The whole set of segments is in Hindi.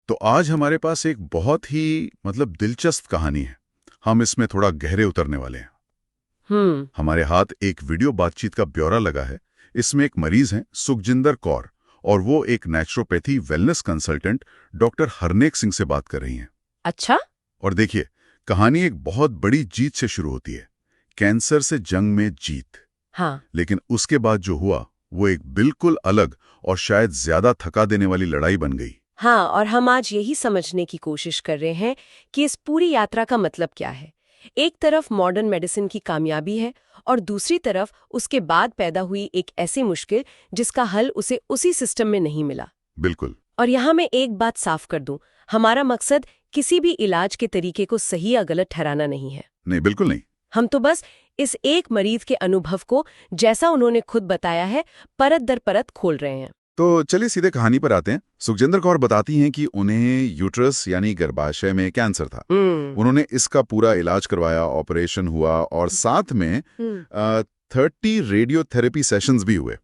तो आज हमारे पास एक बहुत ही दिलचस्प कहानी है। हम इसमें थोड़ा गहरे उतरने वाले हैं। हमारे हाथ एक वीडियो बातचीत का ब्यौरा लगा है। इसमें एक मरीज हैं सुखजिंदर कौर, और वो एक naturopathy wellness consultant doctor Harnek Singh से बात कर रही हैं। अच्छा। और देखिए, कहानी एक बहुत बड़ी जीत से शुरू होती है, कैंसर से जंग में जीत। हाँ। लेकिन उसके बाद जो हुआ वो एक बिल्कुल अलग और शायद ज्यादा थका देने वाली लड़ाई बन गई। हाँ, और हम आज यही समझने की कोशिश कर रहे हैं कि इस पूरी यात्रा का मतलब क्या है। एक तरफ मॉडर्न मेडिसिन की कामयाबी है और दूसरी तरफ उसके बाद पैदा हुई एक ऐसी मुश्किल जिसका हल उसे उसी सिस्टम में नहीं मिला। बिल्कुल। और यहाँ मैं एक बात साफ कर दूं, हमारा मकसद किसी भी इलाज के तरीके को सही या गलत ठहराना नहीं है। नहीं, बिल्कुल नहीं। हम तो बस इस एक मरीज के अनुभव को, जैसा उन्होंने खुद बताया है, परत दर परत खोल रहे हैं। तो चलिए सीधे कहानी पर आते हैं। सुखजिंदर कौर बताती हैं कि उन्हें यूट्रस यानी गर्भाशय में कैंसर था। उन्होंने इसका पूरा इलाज करवाया, ऑपरेशन हुआ और साथ में 30 रेडियोथेरेपी सेशंस भी हुए।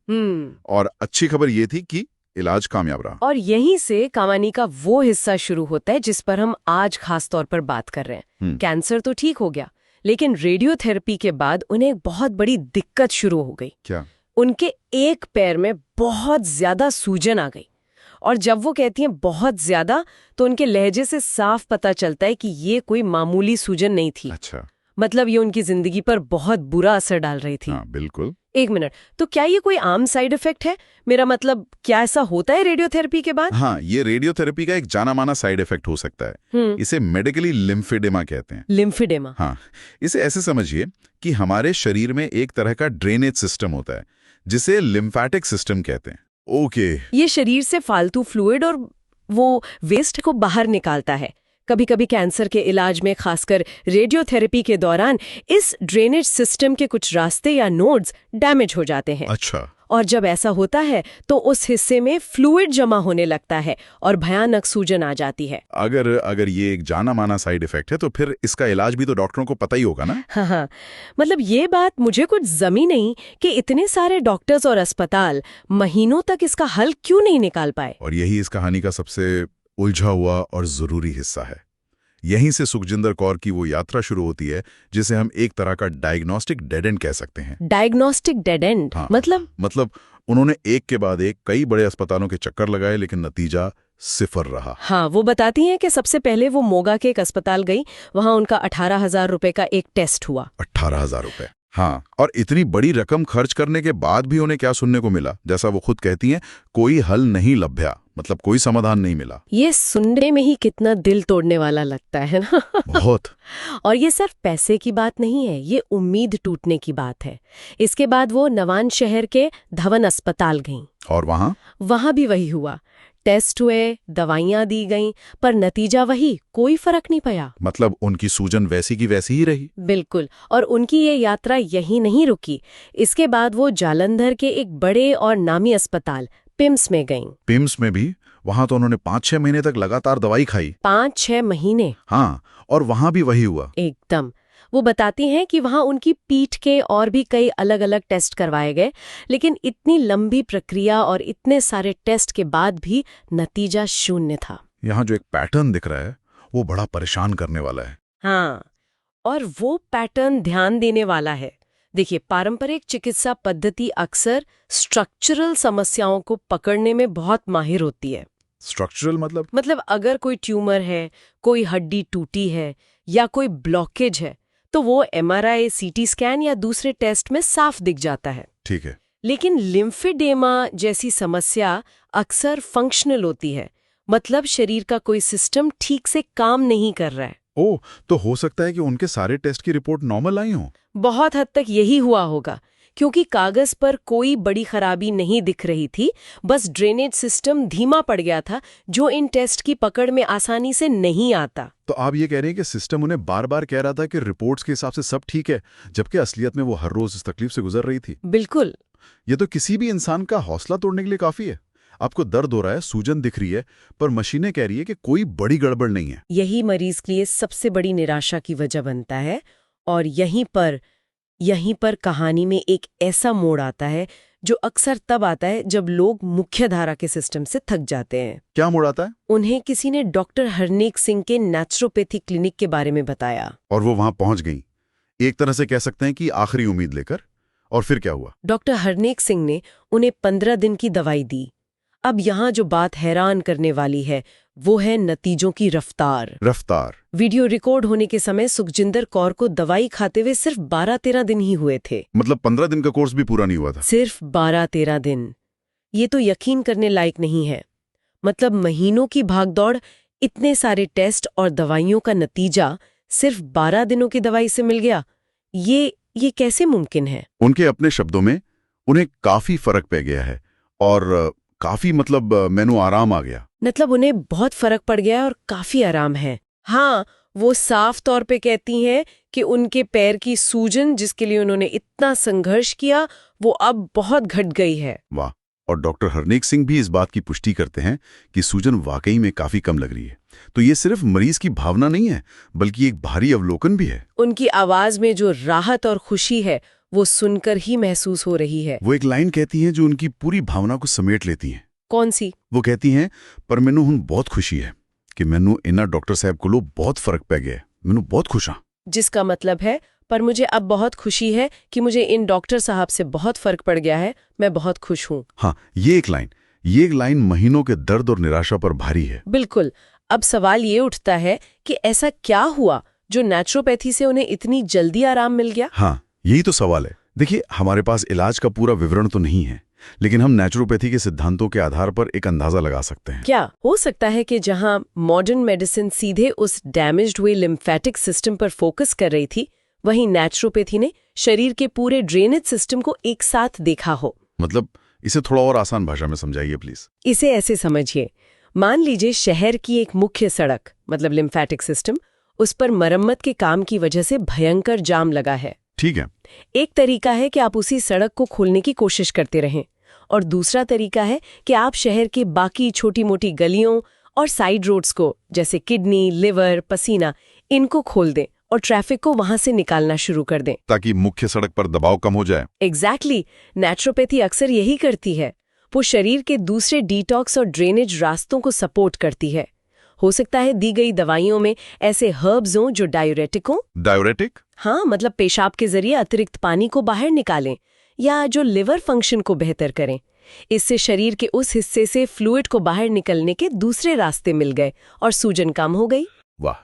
और अच्छी खबर ये थी कि इलाज कामयाब रहा। और यहीं से कहानी का वो हिस्सा शुरू होता है जिस पर हम आज खास तौर पर बात कर रहे हैं। कैंसर तो ठीक हो गया, लेकिन रेडियोथेरेपी के बाद उन्हें एक बहुत बड़ी दिक्कत शुरू हो गई। क्या? उनके एक पैर में बहुत ज्यादा सूजन आ गई। और जब वो कहती हैं बहुत ज्यादा, तो उनके लहजे से साफ पता चलता है कि ये कोई मामूली सूजन नहीं थी। अच्छा। मतलब ये उनकी जिंदगी पर बहुत बुरा असर डाल रही थी। हाँ, बिल्कुल। एक मिनट, तो क्या ये कोई आम साइड इफेक्ट है? मेरा मतलब, क्या ऐसा होता है रेडियोथेरेपी के बाद? हाँ, ये रेडियोथेरेपी का एक जाना माना साइड इफेक्ट हो सकता है। इसे मेडिकली लिम्फेडेमा कहते हैं। लिम्फेडेमा? हाँ, इसे ऐसे समझिए कि हमारे शरीर में एक तरह का ड्रेनेज सिस्टम होता है जिसे लिम्फेटिक सिस्टम कहते हैं। ओके। ये शरीर से फालतू फ्लूइड और वो वेस्ट को बाहर निकालता है। कभी कभी कैंसर के इलाज में, खासकर रेडियोथेरेपी के दौरान, इस ड्रेनेज सिस्टम के कुछ रास्ते या नोड्स डैमेज हो जाते हैं। अच्छा। और जब ऐसा होता है तो उस हिस्से में फ्लूइड जमा होने लगता है और भयानक सूजन आ जाती है। अगर ये एक जाना माना साइड इफेक्ट है तो फिर इसका इलाज भी तो डॉक्टरों को पता ही होगा ना? हाँ, मतलब ये बात मुझे कुछ जमी नहीं कि इतने सारे डॉक्टर्स और अस्पताल महीनों तक इसका हल क्यों नहीं निकाल पाए। और यही इस कहानी का सबसे उलझा हुआ और जरूरी हिस्सा है। यहीं से सुखजिंदर कौर की वो यात्रा शुरू होती है जिसे हम एक तरह का डायग्नोस्टिक डेड एंड कह सकते हैं। Diagnostic dead and? हाँ, मतलब उन्होंने एक के बाद एक कई बड़े अस्पतालों के चक्कर लगाए, लेकिन नतीजा सिफर रहा। हाँ, वो बताती हैं कि सबसे पहले वो मोगा के एक अस्पताल गई। वहां उनका 18,000 रुपए का एक टेस्ट हुआ। 18,000 रुपए? हाँ, और इतनी बड़ी रकम खर्च करने के बाद भी उन्हें क्या सुनने को मिला? जैसा वो खुद कहती हैं, कोई हल नहीं लभ्या, मतलब कोई समाधान नहीं मिला। ये सुनने में ही कितना दिल तोड़ने वाला लगता है ना। बहुत। और ये सिर्फ पैसे की बात नहीं है, ये उम्मीद टूटने की बात है। इसके बाद वो नवान शहर के धवन अस्पताल गईं। और वहां भी वही हुआ। टेस्ट हुए, दवाइयां दी गईं, पर नतीजा वही, कोई फर्क नहीं पड़ा। मतलब उनकी सूजन वैसी की वैसी ही रही। बिल्कुल। और उनकी ये यात्रा यही नहीं रुकी। इसके बाद वो जालंधर के एक बड़े और नामी अस्पताल पिम्स में गईं। पिम्स में भी? वहां तो उन्होंने 5-6 महीने तक लगातार दवाई खाई। 5-6 महीने? हाँ, और वहां भी वही हुआ। एकदम। वो बताती हैं कि वहां उनकी पीठ के और भी कई अलग अलग टेस्ट करवाए गए, लेकिन इतनी लंबी प्रक्रिया और इतने सारे टेस्ट के बाद भी नतीजा शून्य था। यहाँ जो एक पैटर्न दिख रहा है वो बड़ा परेशान करने वाला है। हाँ, और वो पैटर्न ध्यान देने वाला है। देखिए, पारंपरिक चिकित्सा पद्धति अक्सर स्ट्रक्चरल समस्याओं को पकड़ने में बहुत माहिर होती है। स्ट्रक्चरल मतलब अगर कोई ट्यूमर है, कोई हड्डी टूटी है या कोई ब्लॉकेज है, तो वो MRI, CT स्कैन या दूसरे टेस्ट में साफ दिख जाता है। ठीक है। लेकिन लिम्फेडेमा जैसी समस्या अक्सर फंक्शनल होती है, मतलब शरीर का कोई सिस्टम ठीक से काम नहीं कर रहा है। ओह, तो हो सकता है कि उनके सारे टेस्ट की रिपोर्ट नॉर्मल आई हो। बहुत हद तक यही हुआ होगा, क्योंकि कागज पर कोई बड़ी खराबी नहीं दिख रही थी, बस ड्रेनेज सिस्टम धीमा पड़ गया था, जो इन टेस्ट की पकड़ में आसानी से नहीं आता। तो आप ये कह रहे हैं कि सिस्टम उन्हें बार बार कह रहा था कि रिपोर्ट्स के हिसाब से सब ठीक है, जबकि असलियत में वो हर रोज इस तकलीफ से गुजर रही थी। बिल्कुल। ये तो किसी भी इंसान का हौसला तोड़ने के लिए काफी है। आपको दर्द हो रहा है, सूजन दिख रही है, पर मशीनें कह रही है कि कोई बड़ी गड़बड़ नहीं है। यही मरीज के लिए सबसे बड़ी निराशा की वजह बनता है। और यहीं पर कहानी में एक ऐसा मोड़ आता है जो अक्सर तब आता है जब लोग मुख्य धारा के सिस्टम से थक जाते हैं। क्या मोड़ आता है? उन्हें किसी ने डॉक्टर हरनेक सिंह के नेचुरोपैथी क्लिनिक के बारे में बताया और वो वहां पहुंच गई, एक तरह से कह सकते हैं कि आखिरी उम्मीद लेकर। और फिर क्या हुआ? डॉक्टर हरनेक सिंह ने उन्हें 15 दिन की दवाई दी। अब यहाँ जो बात हैरान करने वाली है वो है नतीजों की रफ्तार। वीडियो रिकॉर्ड होने के समय सुखजिंदर कौर को दवाई खाते हुए सिर्फ 12-13 दिन ही हुए थे। मतलब 15 दिन का कोर्स भी पूरा नहीं हुआ था। सिर्फ 12-13 दिन। ये तो यकीन करने लायक नहीं है। मतलब महीनों की भागदौड़, इतने सारे टेस्ट और दवाइयों का नतीजा सिर्फ 12 दिनों की दवाई से मिल गया। ये कैसे मुमकिन है? उनके अपने शब्दों में उन्हें काफी फर्क पड़ गया है और काफी मैनू आराम आ गया। मतलब उन्हें बहुत फर्क पड़ गया है और काफी आराम है। हाँ, वो साफ तौर पे कहती हैं कि उनके पैर की सूजन, जिसके लिए उन्होंने इतना संघर्ष किया, वो अब बहुत घट गई है। वाह। और डॉक्टर हरनेक सिंह भी इस बात की पुष्टि करते हैं कि सूजन वाकई में काफी कम लग रही है। तो ये सिर्फ मरीज की भावना नहीं है, बल्कि एक भारी अवलोकन भी है। उनकी आवाज में जो राहत और खुशी है वो सुनकर ही महसूस हो रही है। वो एक लाइन कहती हैं जो उनकी पूरी भावना को समेट लेती है। कौन सी? वो कहती हैं, पर मैनू हुण बहुत खुशी है कि मैनू इन्ना डॉक्टर साहब को बहुत फर्क पै गया है। मैनू बहुत खुश हाँ। जिसका मतलब है, पर मुझे अब बहुत खुशी है कि मुझे इन डॉक्टर साहब से बहुत फर्क पड़ गया है, मैं बहुत खुश हूँ। हाँ, ये एक लाइन महीनों के दर्द और निराशा पर भारी है। बिल्कुल। अब सवाल ये उठता है कि ऐसा क्या हुआ जो नेचुरोपैथी से उन्हें इतनी जल्दी आराम मिल गया? हाँ, यही तो सवाल है। देखिए, हमारे पास इलाज का पूरा विवरण तो नहीं है, लेकिन हम नेचुरोपैथी के सिद्धांतों के आधार पर एक अंदाजा लगा सकते हैं। क्या हो सकता है कि जहां मॉडर्न मेडिसिन सीधे उस डैमेज्ड हुए लिम्फेटिक सिस्टम पर फोकस कर रही थी, वहीं नेचुरोपैथी ने शरीर के पूरे ड्रेनेज सिस्टम को एक साथ देखा हो? मतलब इसे थोड़ा और आसान भाषा में समझाइए प्लीज। इसे ऐसे समझिए, मान लीजिए शहर की एक मुख्य सड़क, मतलब लिम्फेटिक सिस्टम, उस पर मरम्मत के काम की वजह से भयंकर जाम लगा है। ठीक है। एक तरीका है कि आप उसी सड़क को खोलने की कोशिश करते रहें, और दूसरा तरीका है कि आप शहर के बाकी छोटी मोटी गलियों और साइड रोड्स को, जैसे किडनी, लिवर, पसीना, इनको खोल दें और ट्रैफिक को वहां से निकालना शुरू कर दें, ताकि मुख्य सड़क पर दबाव कम हो जाए। एग्जैक्टली। नेचुरोपैथी अक्सर यही करती है। वो शरीर के दूसरे डिटॉक्स और ड्रेनेज रास्तों को सपोर्ट करती है। हो सकता है दी गई दवाइयों में ऐसे हर्ब्स हों जो डायूरेटिक हों। डायूरेटिक? हाँ, मतलब पेशाब के जरिए अतिरिक्त पानी को बाहर निकालें, या जो लिवर फंक्शन को बेहतर करें। इससे शरीर के उस हिस्से से फ्लूइड को बाहर निकलने के दूसरे रास्ते मिल गए और सूजन कम हो गई। वाह,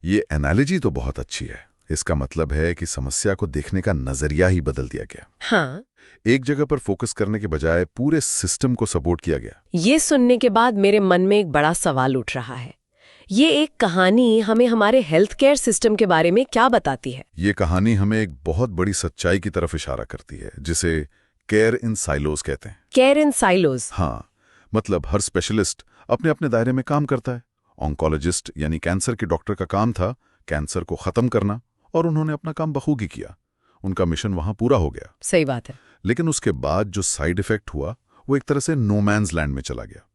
ये एनालॉजी तो बहुत अच्छी है। इसका मतलब है कि समस्या को देखने का नजरिया ही बदल दिया गया। हाँ, एक जगह पर फोकस करने के बजाय पूरे सिस्टम को सपोर्ट किया गया। ये सुनने के बाद मेरे मन में एक बड़ा सवाल उठ रहा है। ये एक कहानी हमें हमारे हेल्थ केयर सिस्टम के बारे में क्या बताती है? ये कहानी हमें एक बहुत बड़ी सच्चाई की तरफ इशारा करती है, जिसे केयर इन साइलोज कहते हैं। केयर इन साइलोज? हाँ, मतलब हर स्पेशलिस्ट अपने अपने दायरे में काम करता है। ऑन्कोलॉजिस्ट यानी कैंसर के डॉक्टर का काम था कैंसर को खत्म करना, और उन्होंने अपना काम बखूबी किया। उनका मिशन वहां पूरा हो गया। सही बात है। लेकिन उसके बाद जो साइड इफेक्ट हुआ वो एक तरह से नो मैन्स लैंड में चला गया।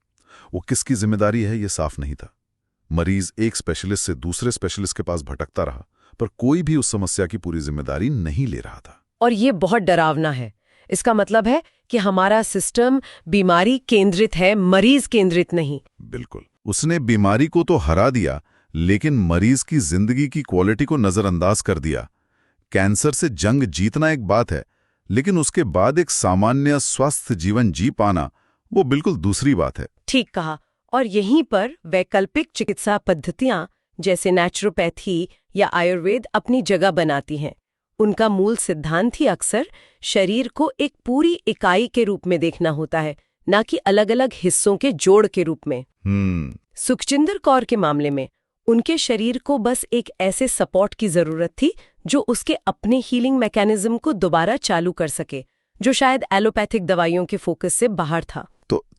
वो किसकी जिम्मेदारी है ये साफ नहीं था। मरीज एक स्पेशलिस्ट से दूसरे स्पेशलिस्ट के पास भटकता रहा, पर कोई भी उस समस्या की पूरी जिम्मेदारी नहीं ले रहा था। और ये बहुत डरावना है। इसका मतलब है कि हमारा सिस्टम बीमारी केंद्रित है, मरीज केंद्रित नहीं। बिल्कुल। उसने बीमारी को तो हरा दिया, लेकिन मरीज की जिंदगी की क्वालिटी को नजरअंदाज कर दिया। कैंसर से जंग जीतना एक बात है, लेकिन उसके बाद एक सामान्य स्वस्थ जीवन जी पाना वो बिल्कुल दूसरी बात है। ठीक कहा। और यहीं पर वैकल्पिक चिकित्सा पद्धतियां जैसे नेचुरोपैथी या आयुर्वेद अपनी जगह बनाती हैं। उनका मूल सिद्धांत ही अक्सर शरीर को एक पूरी इकाई के रूप में देखना होता है, न कि अलग अलग हिस्सों के जोड़ के रूप में। सुखजिंदर कौर के मामले में उनके शरीर को बस एक ऐसे सपोर्ट की जरूरत थी जो उसके अपने हीलिंग मैकेनिज्म को दोबारा चालू कर सके, जो शायद एलोपैथिक दवाइयों के फोकस से बाहर था।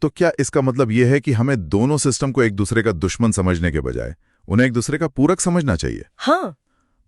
तो क्या इसका मतलब यह है कि हमें दोनों सिस्टम को एक दूसरे का दुश्मन समझने के बजाय उन्हें एक दूसरे का पूरक समझना चाहिए? हाँ,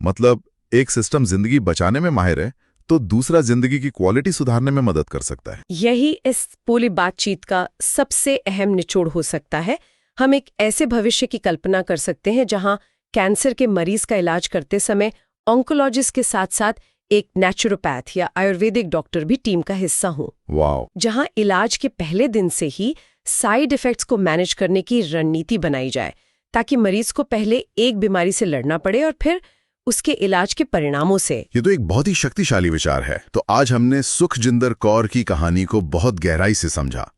मतलब एक सिस्टम जिंदगी बचाने में माहिर है तो दूसरा जिंदगी की क्वालिटी सुधारने में मदद कर सकता है। यही इस पूरी बातचीत का सबसे अहम निचोड़ हो सकता है। हम एक ऐसे भविष्य की कल्पना कर सकते हैं जहां कैंसर के मरीज का इलाज करते समय ऑन्कोलॉजिस्ट के साथ साथ एक नेचुरोपैथ या आयुर्वेदिक डॉक्टर भी टीम का हिस्सा हों, वाओ, जहां इलाज के पहले दिन से ही साइड इफेक्ट्स को मैनेज करने की रणनीति बनाई जाए, ताकि मरीज को पहले एक बीमारी से लड़ना पड़े और फिर उसके इलाज के परिणामों से। ये तो एक बहुत ही शक्तिशाली विचार है। तो आज हमने सुखजिंदर कौर की कहानी को बहुत गहराई से समझा।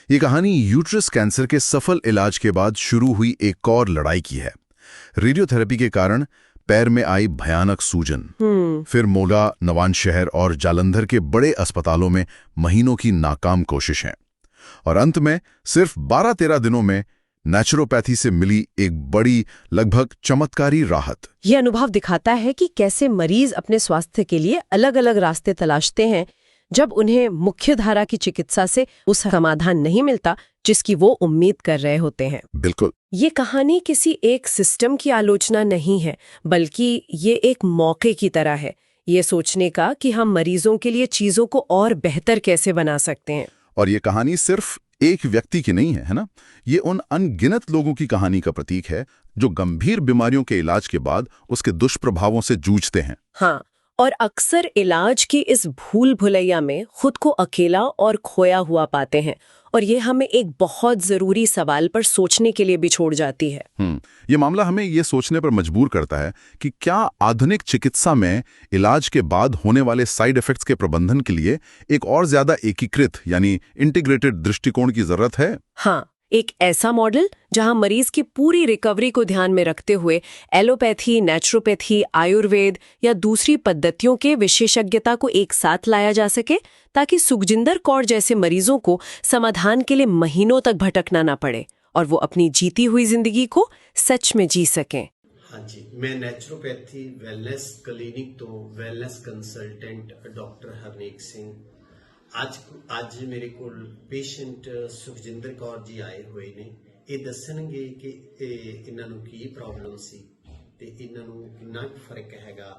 ये कहानी यूट्रस कैंसर के सफल इलाज के बाद शुरू हुई एक और लड़ाई की है। रेडियोथेरेपी के कारण पैर में आई भयानक सूजन, फिर मोगा, नवानशहर और जालंधर के बड़े अस्पतालों में महीनों की नाकाम कोशिशें, और अंत में सिर्फ 12-13 दिनों में नेचुरोपैथी से मिली एक बड़ी, लगभग चमत्कारी राहत। यह अनुभव दिखाता है कि कैसे मरीज अपने स्वास्थ्य के लिए अलग-अलग रास्ते तलाशते हैं जब उन्हें मुख्य धारा की चिकित्सा से उस समाधान नहीं मिलता जिसकी वो उम्मीद कर रहे होते हैं। बिल्कुल। ये कहानी किसी एक सिस्टम की आलोचना नहीं है, बल्कि ये एक मौके की तरह है, ये सोचने का कि हम मरीजों के लिए चीजों को और बेहतर कैसे बना सकते हैं। और ये कहानी सिर्फ एक व्यक्ति की नहीं है ना? ये उन अनगिनत लोगों की कहानी का प्रतीक है जो गंभीर बीमारियों के इलाज के बाद उसके दुष्प्रभावों से जूझते हैं। हाँ, और अक्सर इलाज की इस भूल भुलैया में खुद को अकेला और खोया हुआ पाते हैं, और ये हमें एक बहुत जरूरी सवाल पर सोचने के लिए भी छोड़ जाती है। ये मामला हमें ये सोचने पर मजबूर करता है कि क्या आधुनिक चिकित्सा में इलाज के बाद होने वाले साइड इफेक्ट्स के प्रबंधन के लिए एक और ज्यादा एकीकृत यानी इंटीग्रेटेड दृष्टिकोण की जरूरत है? हाँ, एक ऐसा मॉडल जहां मरीज की पूरी रिकवरी को ध्यान में रखते हुए एलोपैथी, नेचुरोपैथी, आयुर्वेद या दूसरी पद्धतियों के विशेषज्ञता को एक साथ लाया जा सके, ताकि सुखजिंदर कौर जैसे मरीजों को समाधान के लिए महीनों तक भटकना ना पड़े और वो अपनी जीती हुई जिंदगी को सच में जी सकें। हाँ जी, मैं नेचुरोपैथी वैलनेस क्लिनिक तो wellness consultant doctor Harnek Singh ਅੱਜ ਮੇਰੇ ਕੋਲ ਪੇਸ਼ੈਂਟ ਸੁਖਜਿੰਦਰ ਕੌਰ ਜੀ ਆਏ ਹੋਏ ਨੇ। ਇਹ ਦੱਸਣਗੇ ਕਿ ਇਹਨਾਂ ਨੂੰ ਕੀ ਪ੍ਰੋਬਲਮ ਸੀ ਤੇ ਇਹਨਾਂ ਨੂੰ ਕਿੰਨਾ ਫਰਕ ਹੈਗਾ।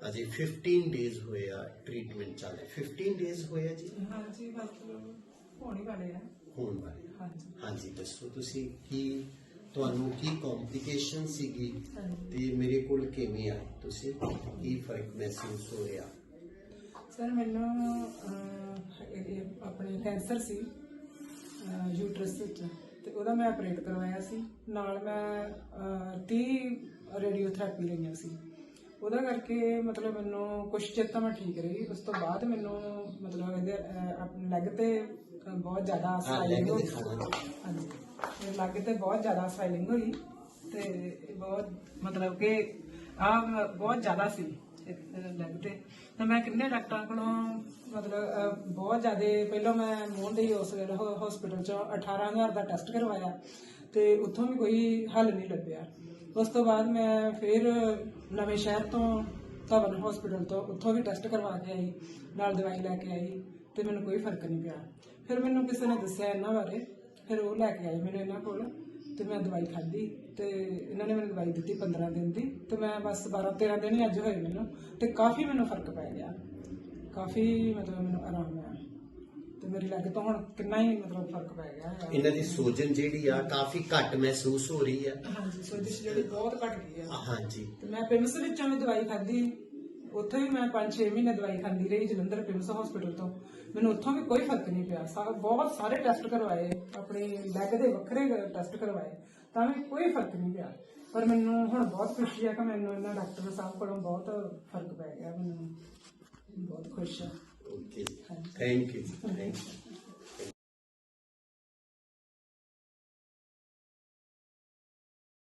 ਅਜੇ 15 ਡੇਜ਼ ਹੋਏ ਆ ਟ੍ਰੀਟਮੈਂਟ ਚੱਲ ਰਿਹਾ। 15 ਡੇਜ਼ ਹੋਏ ਆ ਜੀ? ਹਾਂਜੀ, ਮਤਲਬ ਹੋਣ ਹੀ ਵਾਲੇ ਆ। ਹੋਣ ਵਾਲੇ। ਹਾਂਜੀ ਹਾਂਜੀ, ਦੱਸੋ ਤੁਸੀਂ ਤੁਹਾਨੂੰ ਕੀ ਕੰਪਲਿਕੇਸ਼ਨ ਸੀਗੀ ਤੇ ਮੇਰੇ ਕੋਲ ਕਿਵੇਂ ਆਏ ਤੁਸੀਂ, ਕੀ ਫਰਕ ਮਹਿਸੂਸ ਹੋ ਰਿਹਾ? ਸਰ, ਮੈਨੂੰ ਆਪਣੇ ਕੈਂਸਰ ਸੀ ਯੂਟਰਸ ਵਿੱਚ, ਤੇ ਉਹਦਾ ਮੈਂ ਆਪਰੇਟ ਕਰਵਾਇਆ ਸੀ। ਨਾਲ ਮੈਂ 30 ਰੇਡੀਓਥੈਰੇਪੀ ਲਈਆਂ ਸੀ। ਉਹਦਾ ਕਰਕੇ ਮਤਲਬ ਮੈਨੂੰ ਕੁਛ ਚਿਰ ਤਾਂ ਮੈਂ ਠੀਕ ਰਹੀ। ਉਸ ਤੋਂ ਬਾਅਦ ਮੈਨੂੰ ਮਤਲਬ ਇਹਦੇ ਆਪਣੇ ਲੈਗ ਤੇ ਬਹੁਤ ਜ਼ਿਆਦਾ ਸਵੈਲਿੰਗ ਹੋਈ। ਹਾਂਜੀ, ਮੇਰੇ ਲੈਗ ਤੇ ਬਹੁਤ ਜ਼ਿਆਦਾ ਸਵੈਲਿੰਗ ਹੋਈ ਤੇ ਬਹੁਤ ਮਤਲਬ ਕਿ ਬਹੁਤ ਜ਼ਿਆਦਾ ਸੀ ਲੈਗ ਤੇ। ਤਾਂ ਮੈਂ ਕਿੰਨੇ ਡਾਕਟਰਾਂ ਕੋਲੋਂ ਮਤਲਬ ਬਹੁਤ ਜ਼ਿਆਦਾ, ਪਹਿਲਾਂ ਮੈਂ ਮੋਹਨ ਦੇ ਹਸਪੀਟਲ 'ਚੋਂ 18,000 ਦਾ ਟੈਸਟ ਕਰਵਾਇਆ ਤੇ ਉੱਥੋਂ ਵੀ ਕੋਈ ਹੱਲ ਨਹੀਂ ਲੱਭਿਆ। ਉਸ ਤੋਂ ਬਾਅਦ ਮੈਂ ਫਿਰ ਨਵੇਂ ਸ਼ਹਿਰ ਤੋਂ ਧਵਨ ਹਸਪੀਟਲ ਤੋਂ ਉੱਥੋਂ ਵੀ ਟੈਸਟ ਕਰਵਾ ਕੇ ਆਈ, ਨਾਲ ਦਵਾਈ ਲੈ ਕੇ ਆਈ ਤੇ ਮੈਨੂੰ ਕੋਈ ਫਰਕ ਨਹੀਂ ਪਿਆ। ਫਿਰ ਮੈਨੂੰ ਕਿਸੇ ਨੇ ਦੱਸਿਆ ਇਹਨਾਂ ਬਾਰੇ, ਫਿਰ ਉਹ ਲੈ ਕੇ ਆਏ ਮੈਨੂੰ ਇਹਨਾਂ ਕੋਲ ਤੇ ਮੈਂ ਦਵਾਈ ਖਾਧੀ ਤੇ ਇਹਨਾਂ ਨੇ ਮੈਨੂੰ ਦਵਾਈ ਦਿੱਤੀ 15 ਦਿਨ ਦੀ, ਤੇ ਮੈਂ ਬਸ 12-13 ਦਿਨ ਹੀ ਅੱਜ ਹੋਏ ਮੈਨੂੰ, ਤੇ ਕਾਫੀ ਮੈਨੂੰ ਫਰਕ ਪੈ ਗਿਆ। ਕਾਫੀ ਮਤਲਬ ਮੈਨੂੰ ਆਰਾਮ ਆਇਆ ਤੇ ਮੇਰੀ ਲੱਗ ਤੋਂ ਹੁਣ ਕਿੰਨਾ ਹੀ ਮਤਲਬ ਫਰਕ ਪੈ ਗਿਆ। ਇਹਨਾਂ ਦੀ ਸੋਜਨ ਜਿਹੜੀ ਆ ਕਾਫੀ ਘੱਟ ਮਹਿਸੂਸ ਹੋ ਰਹੀ ਆ। ਹਾਂਜੀ, ਸੋਜਨ ਜਿਹੜੀ ਬਹੁਤ ਘੱਟ ਗਈ ਆ। ਹਾਂਜੀ, ਤੇ ਮੈਂ ਪਿਮਸ ਵਿੱਚੋਂ ਵੀ ਦਵਾਈ ਖਾਧੀ, ਉੱਥੇ ਵੀ ਮੈਂ 5-6 ਮਹੀਨੇ ਦਵਾਈ ਖਾਂਦੀ ਰਹੀ ਜਲੰਧਰ ਪਿਮਸ ਹਸਪੀਟਲ ਤੋਂ। ਮੈਨੂੰ ਉੱਥੋਂ ਵੀ ਕੋਈ ਫਰਕ ਨਹੀਂ ਪਿਆ। ਬਹੁਤ ਸਾਰੇ ਟੈਸਟ ਕਰਵਾਏ, ਆਪਣੀ ਲੈਗ ਦੇ ਵੱਖਰੇ ਟੈਸਟ ਕਰਵਾਏ, ਤਾਂ ਵੀ ਕੋਈ ਫਰਕ ਨਹੀਂ ਪਿਆ। ਪਰ ਮੈਨੂੰ ਹੁਣ ਬਹੁਤ ਖੁਸ਼ੀ ਹੈ ਕਿ ਮੈਨੂੰ ਇਹਨਾਂ ਡਾਕਟਰ ਸਾਹਿਬ ਕੋਲੋਂ ਬਹੁਤ ਫਰਕ ਪੈ ਗਿਆ। ਮੈਨੂੰ ਬਹੁਤ ਖੁਸ਼ ਹਾਂ। Okay, thank you.